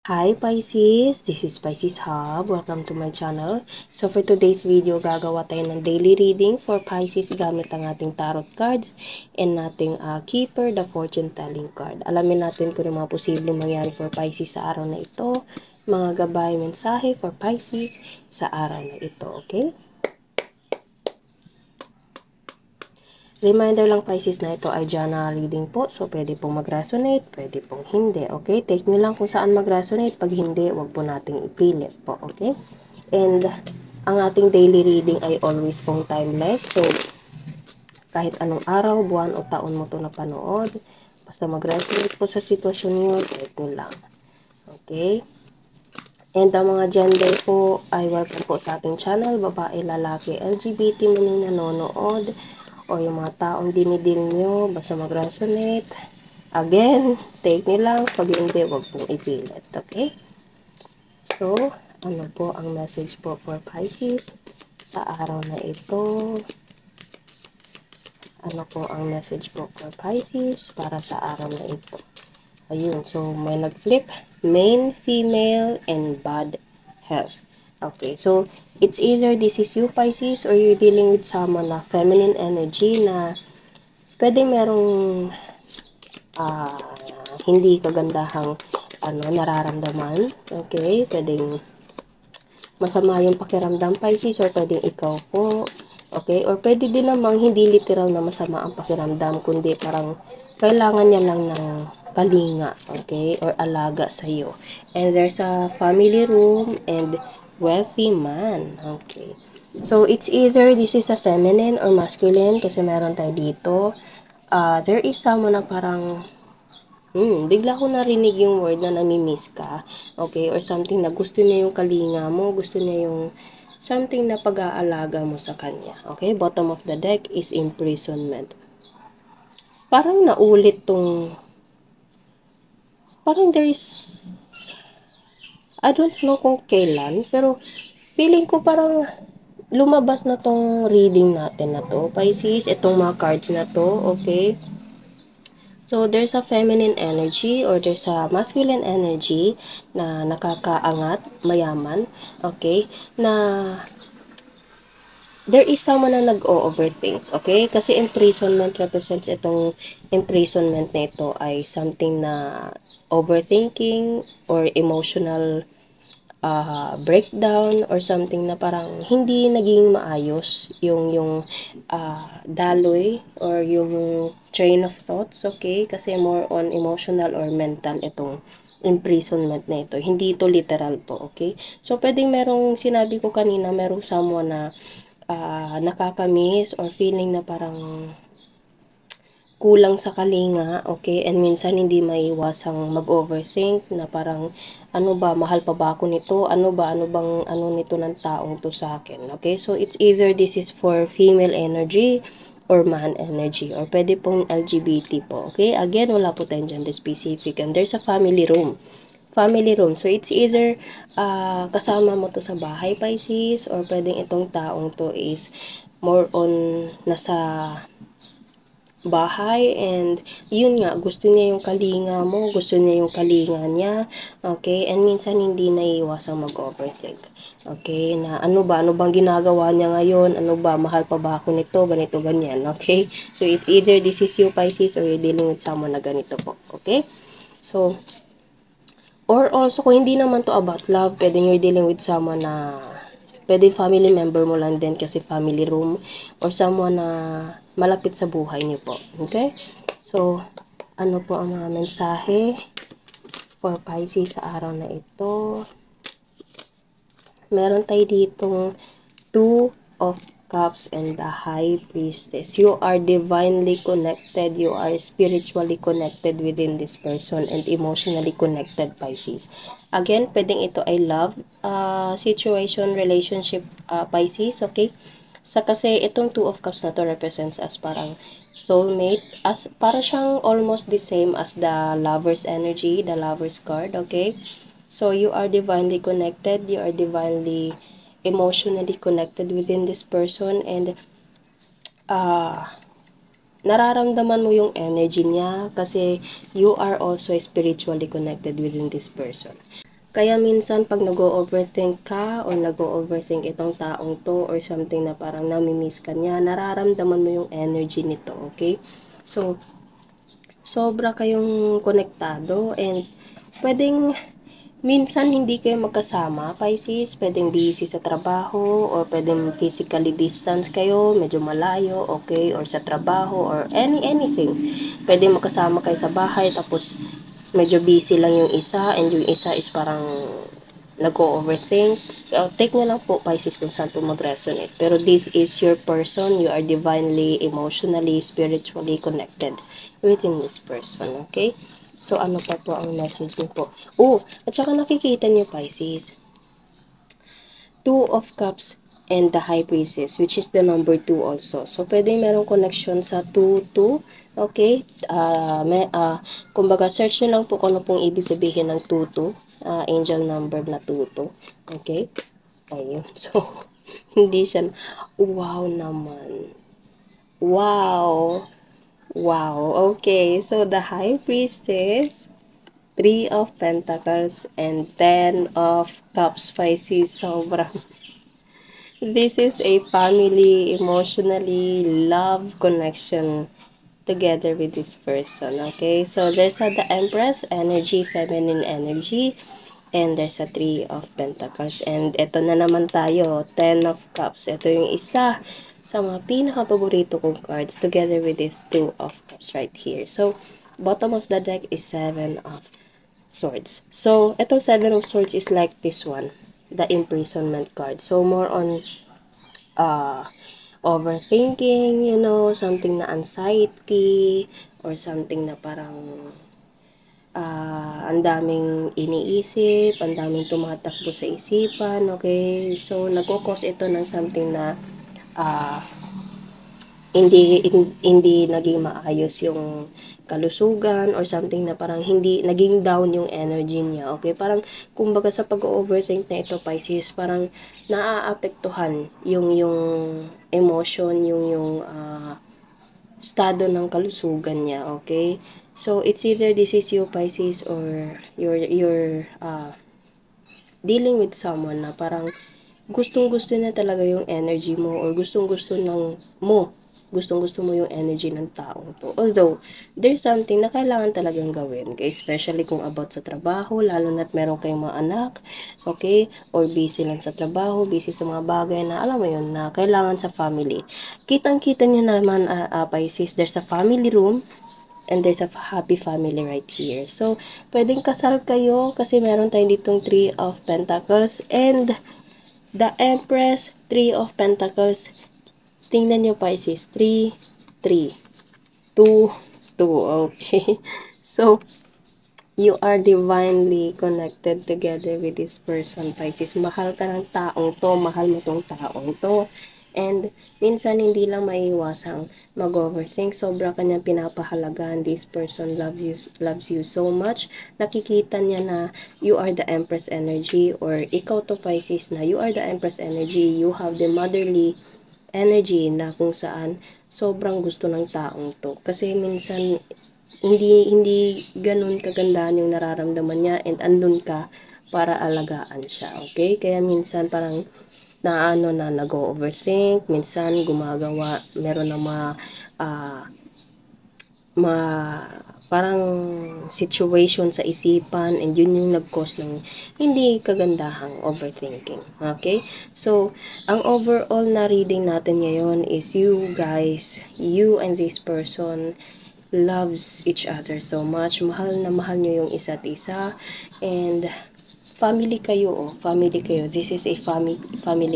Hi Pisces, this is Pisces Hub. Welcome to my channel. So for today's video, gagawa tayo ng daily reading for Pisces gamit ang ating tarot cards and nating Keeper, the fortune telling card. Alamin natin kung ano mga posibleng mangyari for Pisces sa araw na ito, mga gabay mensahe for Pisces sa araw na ito, okay? Reminder lang Pisces na ito ay general reading po. So, pwede pong mag-resonate, pwede pong hindi. Okay? Take nyo lang kung saan mag-resonate. Pag hindi, wag po nating ipilit po. Okay? And, ang ating daily reading ay always pong timeless. So, kahit anong araw, buwan o taon mo ito napanood, basta mag-resonate po sa sitwasyon nyo, take nyo lang. Okay? And ang mga gender po ay welcome po sa ating channel, babae, lalaki, LGBT man yung nanonood, o yung mga taong dinidil nyo, basta mag-resonate. Again, take nyo lang, pag hindi, wag pong ipilit, okay? So, ano po ang message po for Pisces sa araw na ito? Ano po ang message po for Pisces para sa araw na ito? Ayun, so may nag-flip, male, female, and bad health. Okay, so it's either this is you Pisces or you're dealing with someone na feminine energy na pwede merong uh, hindi kagandahang nararamdaman. Okay, pwedeng masama yung pakiramdam Pisces or pwedeng ikaw po. Okay, or pwede din namang hindi literal na masama ang pakiramdam kundi parang kailangan niya lang ng kalinga, okay, or alaga sa iyo. And there's a family room and wealthy man. Okay. So it's either this is a feminine or masculine kasi meron tayo dito. There is someone na parang bigla ko narinig yung word na nami-miss ka, okay, or something na gusto niya yung kalinga mo, gusto niya yung something na pag-aalaga mo sa kanya, okay. Bottom of the deck is imprisonment. Parang naulit tong, parang there is, I don't know kung kailan, pero feeling ko parang lumabas na tong reading natin na to, Pisces, itong mga cards na to, okay. So, there's a feminine energy or there's a masculine energy na nakakaangat, mayaman, okay, na there is someone na nag-o-overthink, okay? Kasi imprisonment represents itong imprisonment na ito ay something na overthinking or emotional breakdown or something na parang hindi naging maayos yung daloy or yung train of thoughts, okay? Kasi more on emotional or mental itong imprisonment na ito. Hindi ito literal po, okay? So, pwedeng merong sinabi ko kanina, merong someone na nakakamiss or feeling na parang kulang sa kalinga, okay? And minsan hindi maiwasang mag-overthink na parang ano ba, mahal pa ba ako nito? Ano bang ano nito ng taong to sa akin, okay? So it's either this is for female energy or man energy or pwede pong LGBT po, okay? Again, wala po tayong gender specific and there's a family room. Family room. So, it's either kasama mo to sa bahay, Pisces, or pwedeng itong taong to is more on nasa bahay and yun nga, gusto niya yung kalinga mo, gusto niya yung kalinga niya, okay, and minsan hindi naiiwasang mag-overthink, okay, na ano bang ginagawa niya ngayon, ano ba, mahal pa ba ako nito, ganito, ganyan, okay, so it's either this is you Pisces or you're dealing with someone na ganito po, okay, so, or also kung hindi naman to about love, pwedeng you're dealing with someone na pwede family member mo lang din kasi family room or someone na malapit sa buhay niyo po. Okay? So, ano po ang mga mensahe for Pisces sa araw na ito? Meron tayo ditong 2 of Cups and the High Priestess. You are divinely connected. You are spiritually connected within this person and emotionally connected, Pisces. Again, pwedeng ito ay love situation, relationship, Pisces, okay? Kasi itong 2 of Cups na to represents as parang soulmate, as para siyang almost the same as the Lover's energy, the Lover's card, okay? So, you are divinely connected, you are divinely emotionally connected within this person and nararamdaman mo yung energy niya kasi you are also spiritually connected within this person. Kaya minsan pag nag-o-overthink ka or nag-o-overthink itong taong to or something na parang nami-miss ka niya, nararamdaman mo yung energy nito, okay? So, sobra kayong konektado and pwedeng minsan hindi kayo magkasama, Pisces, pwedeng busy sa trabaho or pwedeng physically distance kayo, medyo malayo, okay, or sa trabaho or anything. Pwedeng magkasama kayo sa bahay tapos medyo busy lang yung isa and yung isa is parang nag-overthink. Take nyo lang po, Pisces, kung saan po mag-resonate. Pero this is your person. You are divinely, emotionally, spiritually connected within this person. Okay? So, ano pa po ang message niyo po? Oh, at saka nakikita niyo, Pisces, Two of Cups and the High Priestess, which is the number 2 also. So, pwede merong connection sa 2-2. Okay? Kumbaga, search nyo lang po kung ano pong ibig sabihin ng 2-2. Angel number na 2-2. Okay? Ayun. So, hindi siya, wow naman. Wow. Wow. Okay. So, the High Priestess, Three of Pentacles, and 10 of Cups, Pisces. Sobrang this is a family, emotionally, love connection together with this person, okay? So, there's the Empress energy, feminine energy, and there's a Three of Pentacles. And ito na naman tayo, Ten of Cups. Ito yung isa sa mga pinaka-paborito kong cards together with this Two of Cups right here. So, bottom of the deck is Seven of Swords. So, itong Seven of Swords is like this one, the imprisonment card. So, more on overthinking, something na anxiety, or something na parang ang daming iniisip, ang daming tumatakbo sa isipan, okay? So, nagkukos ito ng something na uh, hindi naging maayos yung kalusugan or something na parang hindi naging down yung energy niya. Okay? Parang kumbaga sa pag-overthink na ito, Pisces, parang naaapektuhan yung emotion, yung estado ng kalusugan niya. Okay? So it's either this is you, Pisces, or you're dealing with someone na parang gustong-gusto na talaga yung energy mo or gustong-gusto mo yung energy ng taong to. Although, there's something na kailangan talagang gawin, okay? Especially kung about sa trabaho, lalo na't meron kayong mga anak, okay? Or busy lang sa trabaho, busy sa mga bagay na, alam mo yun, na kailangan sa family. Kitang-kita nyo naman, Pisces, there's a family room, and there's a happy family right here. So, pwedeng kasal kayo kasi meron tayong ditong Three of Pentacles and the Empress, Three of Pentacles. Tingnan nyo, Pisces. 3, 3, 2, 2. Okay. So, you are divinely connected together with this person, Pisces. Mahal ka ng taong to. Mahal mo tong taong to. And, minsan hindi lang maiiwasang mag-overthink. Sobra kanyang pinapahalagahan. This person loves you so much. Nakikita niya na you are the Empress energy or ikaw to, Pisces, na you are the Empress energy. You have the motherly energy na kung saan sobrang gusto ng taong to. Kasi minsan hindi ganun kagandahan yung nararamdaman niya and andun ka para alagaan siya. Okay? Kaya minsan parang na nag-overthink, minsan meron ng ma parang situation sa isipan and yun yung nag-cause ng hindi kagandahang overthinking. Okay? So, ang overall na reading natin ngayon is you guys, you and this person loves each other so much. Mahal na mahal nyo yung isa't isa and family kayo, family kayo. This is a family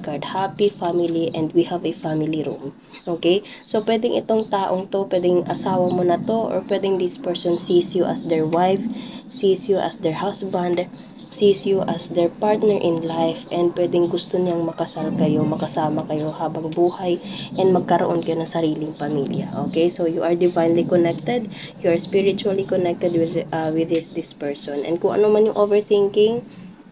card. Happy family and we have a family room. Okay? So, pwedeng itong taong to, pwedeng asawa mo na to, or pwedeng this person sees you as their wife, sees you as their husband, sees you as their partner in life, and pwedeng gusto niyang makasal kayo, makasama kayo habang buhay, and magkaroon kayo ng sariling pamilya. Okay? So, you are divinely connected, you are spiritually connected with this person. And kung ano man yung overthinking,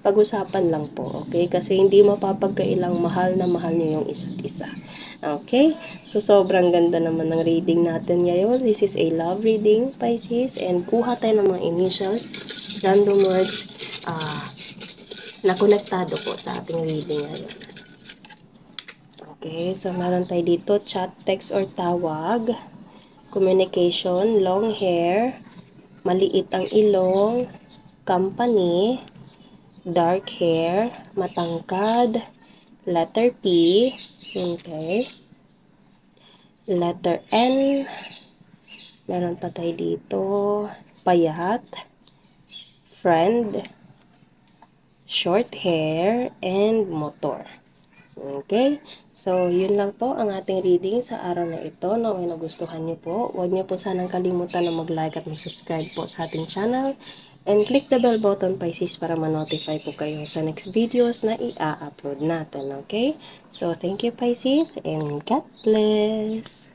pag-usapan lang po, okay? Kasi hindi mapapagkailang mahal na mahal niyo yung isa't isa. Okay? So, sobrang ganda naman ng reading natin ngayon. This is a love reading, Pisces. And kuha tayo ng mga initials, random words, na konektado po sa ating reading ngayon. Okay, so meron tayo dito chat, text, or tawag, communication, long hair, maliit ang ilong, company, dark hair, matangkad, letter P, okay, letter N, meron pa tayo dito, payat, friend, short hair, and motor. Okay? So, yun lang po ang ating reading sa araw na ito. Naway nagustuhan niyo po. Huwag niyo po sanang kalimutan na mag-like at mag-subscribe po sa ating channel. And click the bell button, Pisces, para ma-notify po kayo sa next videos na i-upload natin. Okay? So, thank you, Pisces, and God bless!